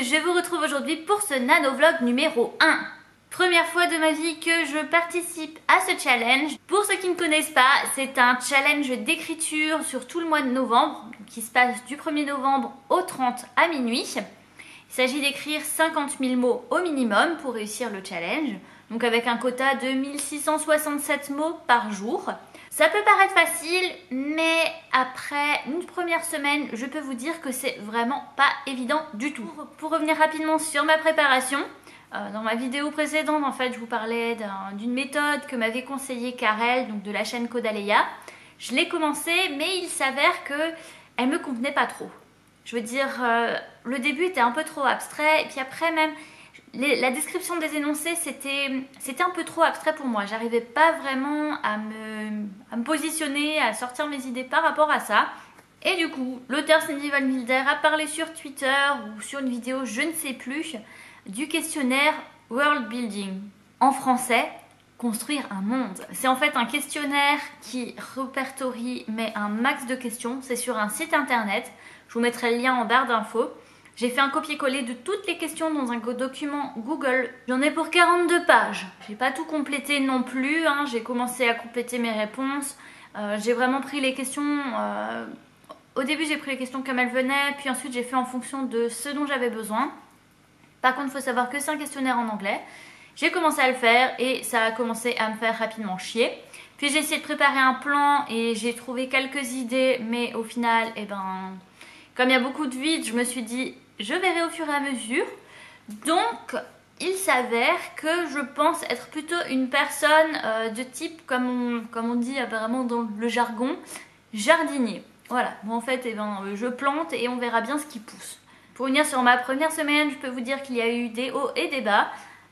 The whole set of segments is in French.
je vous retrouve aujourd'hui pour ce nano-vlog numéro 1. Première fois de ma vie que je participe à ce challenge. Pour ceux qui ne connaissent pas, c'est un challenge d'écriture sur tout le mois de novembre, qui se passe du 1er novembre au 30 à minuit. Il s'agit d'écrire 50 000 mots au minimum pour réussir le challenge, donc avec un quota de 1667 mots par jour. Ça peut paraître facile, mais après une première semaine, je peux vous dire que c'est vraiment pas évident du tout. Pour revenir rapidement sur ma préparation, dans ma vidéo précédente, en fait, je vous parlais d'une méthode que m'avait conseillée Karel, donc de la chaîne Codaleia. Je l'ai commencé, mais il s'avère qu'elle me convenait pas trop. Je veux dire, le début était un peu trop abstrait, et puis après même, la description des énoncés, c'était un peu trop abstrait pour moi. J'arrivais pas vraiment à me positionner, à sortir mes idées par rapport à ça. Et du coup, l'auteur Cindy Van Wilder a parlé sur Twitter ou sur une vidéo, je ne sais plus, du questionnaire World Building. En français, construire un monde. C'est en fait un questionnaire qui répertorie, mais un max de questions. C'est sur un site internet. Je vous mettrai le lien en barre d'infos. J'ai fait un copier-coller de toutes les questions dans un document Google. J'en ai pour 42 pages. J'ai pas tout complété non plus, hein. J'ai commencé à compléter mes réponses. J'ai vraiment pris les questions... Au début, j'ai pris les questions comme elles venaient, puis ensuite j'ai fait en fonction de ce dont j'avais besoin. Par contre, il faut savoir que c'est un questionnaire en anglais. J'ai commencé à le faire et ça a commencé à me faire rapidement chier. Puis j'ai essayé de préparer un plan et j'ai trouvé quelques idées, mais au final, comme il y a beaucoup de vide, je me suis dit... Je verrai au fur et à mesure. Donc, il s'avère que je pense être plutôt une personne de type, comme on dit apparemment dans le jargon, jardinier. Voilà, bon, en fait, je plante et on verra bien ce qui pousse. Pour venir sur ma première semaine, je peux vous dire qu'il y a eu des hauts et des bas.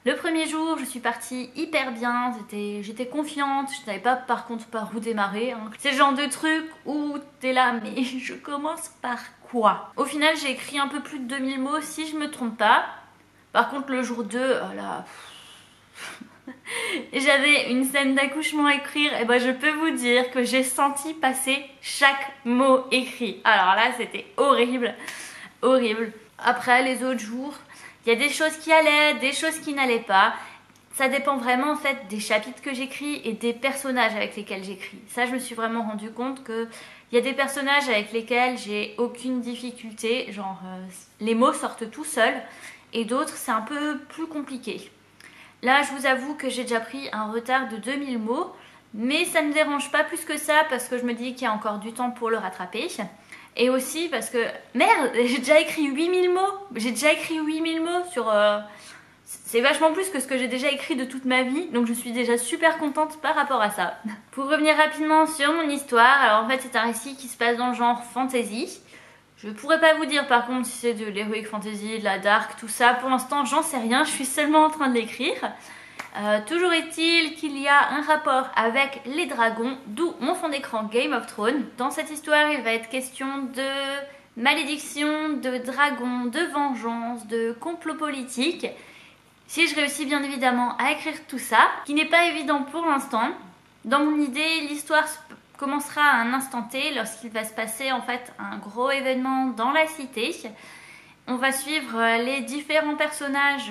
Le premier jour, je suis partie hyper bien, j'étais confiante, je ne savais pas par contre par où démarrer. Hein. C'est le genre de truc où t'es là, mais je commence par quoi? Au final, j'ai écrit un peu plus de 2000 mots si je me trompe pas. Par contre, le jour 2, là... j'avais une scène d'accouchement à écrire, et je peux vous dire que j'ai senti passer chaque mot écrit. Alors là, c'était horrible, horrible. Après, les autres jours... Il y a des choses qui allaient, des choses qui n'allaient pas. Ça dépend vraiment en fait des chapitres que j'écris et des personnages avec lesquels j'écris. Ça, je me suis vraiment rendu compte que il y a des personnages avec lesquels j'ai aucune difficulté, genre les mots sortent tout seuls, et d'autres c'est un peu plus compliqué. Là, je vous avoue que j'ai déjà pris un retard de 2000 mots, mais ça ne me dérange pas plus que ça parce que je me dis qu'il y a encore du temps pour le rattraper. Et aussi parce que, merde, j'ai déjà écrit 8000 mots. J'ai déjà écrit 8000 mots sur... C'est vachement plus que ce que j'ai déjà écrit de toute ma vie. Donc je suis déjà super contente par rapport à ça. Pour revenir rapidement sur mon histoire, alors en fait c'est un récit qui se passe dans le genre fantasy. Je pourrais pas vous dire par contre si c'est de l'heroic fantasy, de la dark, tout ça. Pour l'instant j'en sais rien, je suis seulement en train de l'écrire. Toujours est-il qu'il y a un rapport avec les dragons, d'où mon fond d'écran Game of Thrones. Dans cette histoire, il va être question de malédiction, de dragons, de vengeance, de complot politique. Si je réussis bien évidemment à écrire tout ça, qui n'est pas évident pour l'instant, dans mon idée, l'histoire commencera à un instant T lorsqu'il va se passer en fait un gros événement dans la cité. On va suivre les différents personnages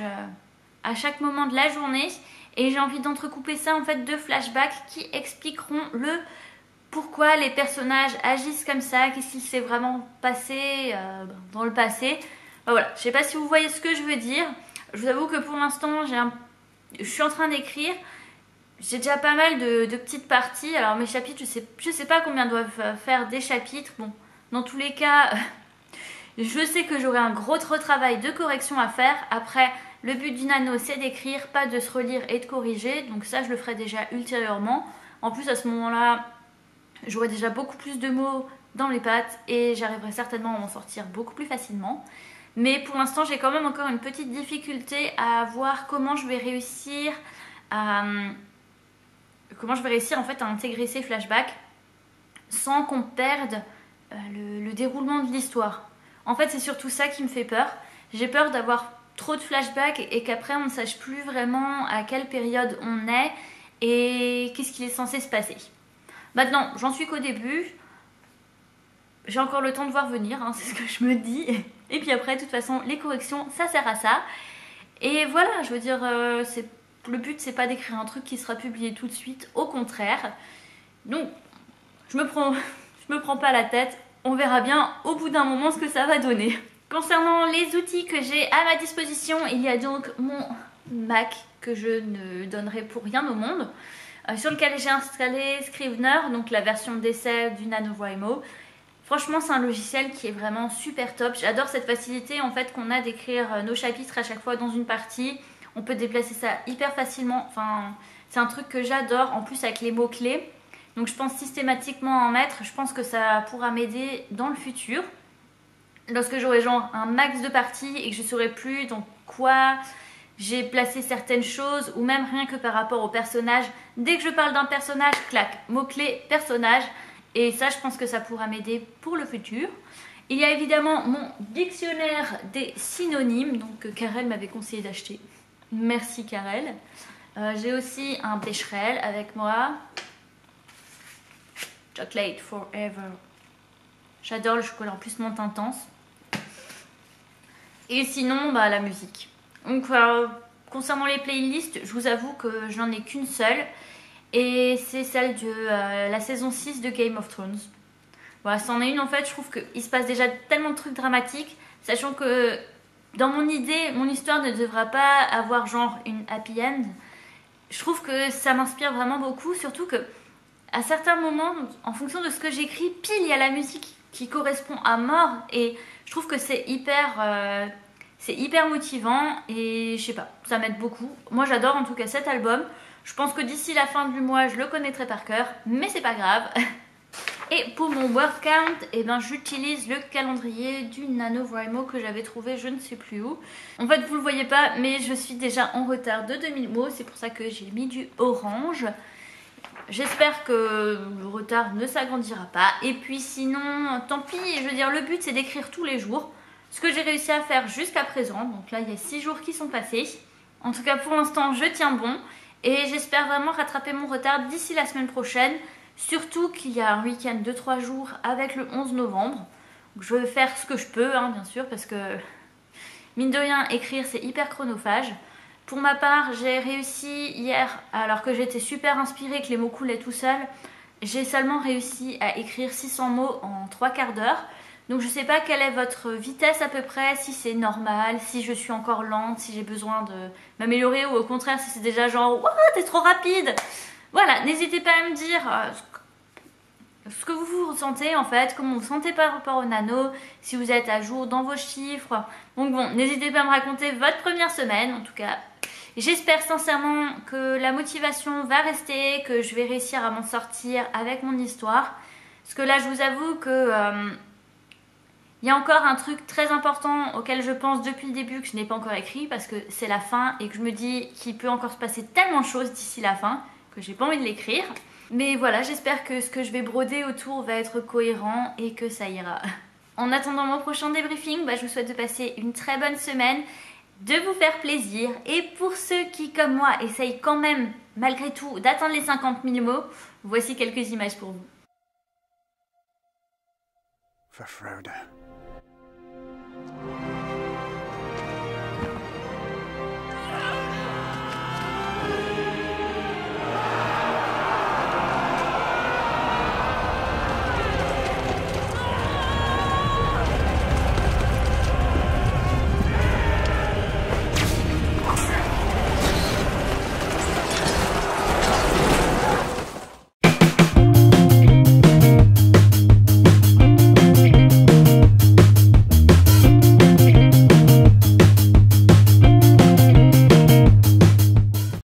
à chaque moment de la journée. Et j'ai envie d'entrecouper ça en fait de flashbacks qui expliqueront le pourquoi les personnages agissent comme ça, qu'est-ce qui s'est vraiment passé dans le passé. Voilà, je sais pas si vous voyez ce que je veux dire. Je vous avoue que pour l'instant, je suis en train d'écrire. J'ai déjà pas mal de petites parties. Alors mes chapitres, je sais pas combien doivent faire des chapitres. Bon, dans tous les cas, je sais que j'aurai un gros travail de correction à faire. Après... Le but du nano, c'est d'écrire, pas de se relire et de corriger. Donc ça, je le ferai déjà ultérieurement. En plus, à ce moment-là, j'aurai déjà beaucoup plus de mots dans les pattes et j'arriverai certainement à m'en sortir beaucoup plus facilement. Mais pour l'instant, j'ai quand même encore une petite difficulté à voir comment je vais réussir en fait à intégrer ces flashbacks sans qu'on perde le déroulement de l'histoire. En fait, c'est surtout ça qui me fait peur. J'ai peur d'avoir trop de flashbacks et qu'après on ne sache plus vraiment à quelle période on est et qu'est-ce qu'il est censé se passer. Maintenant, j'en suis qu'au début. j'ai encore le temps de voir venir, hein, c'est ce que je me dis. Et puis après, de toute façon, les corrections, ça sert à ça. Et voilà, je veux dire, le but, c'est pas d'écrire un truc qui sera publié tout de suite, au contraire. Donc, je me prends pas la tête, on verra bien au bout d'un moment ce que ça va donner. Concernant les outils que j'ai à ma disposition, il y a donc mon Mac que je ne donnerai pour rien au monde, sur lequel j'ai installé Scrivener, donc la version d'essai du NaNoWriMo. Franchement, c'est un logiciel qui est vraiment super top. J'adore cette facilité en fait qu'on a d'écrire nos chapitres à chaque fois dans une partie. On peut déplacer ça hyper facilement. Enfin, c'est un truc que j'adore. En plus avec les mots-clés. Donc je pense systématiquement en mettre. Je pense que ça pourra m'aider dans le futur. Lorsque j'aurai genre un max de parties et que je ne saurai plus dans quoi j'ai placé certaines choses ou même rien que par rapport au personnage. Dès que je parle d'un personnage, clac, mot-clé, personnage. Et ça, je pense que ça pourra m'aider pour le futur. Il y a évidemment mon dictionnaire des synonymes, donc que Karel m'avait conseillé d'acheter. Merci Karel. J'ai aussi un Becherel avec moi. Chocolate Forever. J'adore le chocolat, en plus menthe intense. Et sinon, bah, la musique. Donc, concernant les playlists, je vous avoue que je n'en ai qu'une seule. Et c'est celle de la saison 6 de Game of Thrones. Voilà, c'en est une en fait, je trouve qu'il se passe déjà tellement de trucs dramatiques, sachant que dans mon idée, mon histoire ne devra pas avoir genre une happy end. Je trouve que ça m'inspire vraiment beaucoup, surtout que à certains moments, en fonction de ce que j'écris, pile il y a la musique qui correspond à mort et je trouve que c'est hyper motivant et je sais pas, ça m'aide beaucoup. Moi j'adore en tout cas cet album. Je pense que d'ici la fin du mois, je le connaîtrai par cœur, mais c'est pas grave. Et pour mon word count, eh ben, j'utilise le calendrier du NaNoWriMo que j'avais trouvé je ne sais plus où. En fait, vous le voyez pas, mais je suis déjà en retard de 2000 mots, c'est pour ça que j'ai mis du orange. J'espère que le retard ne s'agrandira pas. Et puis sinon, tant pis, je veux dire, le but c'est d'écrire tous les jours. Ce que j'ai réussi à faire jusqu'à présent, donc là il y a 6 jours qui sont passés. En tout cas pour l'instant, je tiens bon. Et j'espère vraiment rattraper mon retard d'ici la semaine prochaine. Surtout qu'il y a un week-end de 3 jours avec le 11 novembre. Donc je vais faire ce que je peux, hein, bien sûr, parce que mine de rien, écrire c'est hyper chronophage. Pour ma part, j'ai réussi hier, alors que j'étais super inspirée, que les mots coulaient tout seuls. J'ai seulement réussi à écrire 600 mots en 3 quarts d'heure. Donc je sais pas quelle est votre vitesse à peu près, si c'est normal, si je suis encore lente, si j'ai besoin de m'améliorer ou au contraire si c'est déjà genre « Ouah, t'es trop rapide !» Voilà, n'hésitez pas à me dire ce que vous ressentez en fait, comment vous vous sentez par rapport au nano, si vous êtes à jour dans vos chiffres. Donc bon, n'hésitez pas à me raconter votre première semaine, en tout cas. J'espère sincèrement que la motivation va rester, que je vais réussir à m'en sortir avec mon histoire. Parce que là, je vous avoue que... il y a encore un truc très important auquel je pense depuis le début que je n'ai pas encore écrit parce que c'est la fin et que je me dis qu'il peut encore se passer tellement de choses d'ici la fin que j'ai pas envie de l'écrire. Mais voilà, j'espère que ce que je vais broder autour va être cohérent et que ça ira. En attendant mon prochain débriefing, je vous souhaite de passer une très bonne semaine, de vous faire plaisir. Et pour ceux qui, comme moi, essayent quand même, malgré tout, d'atteindre les 50 000 mots, voici quelques images pour vous. For Frodo.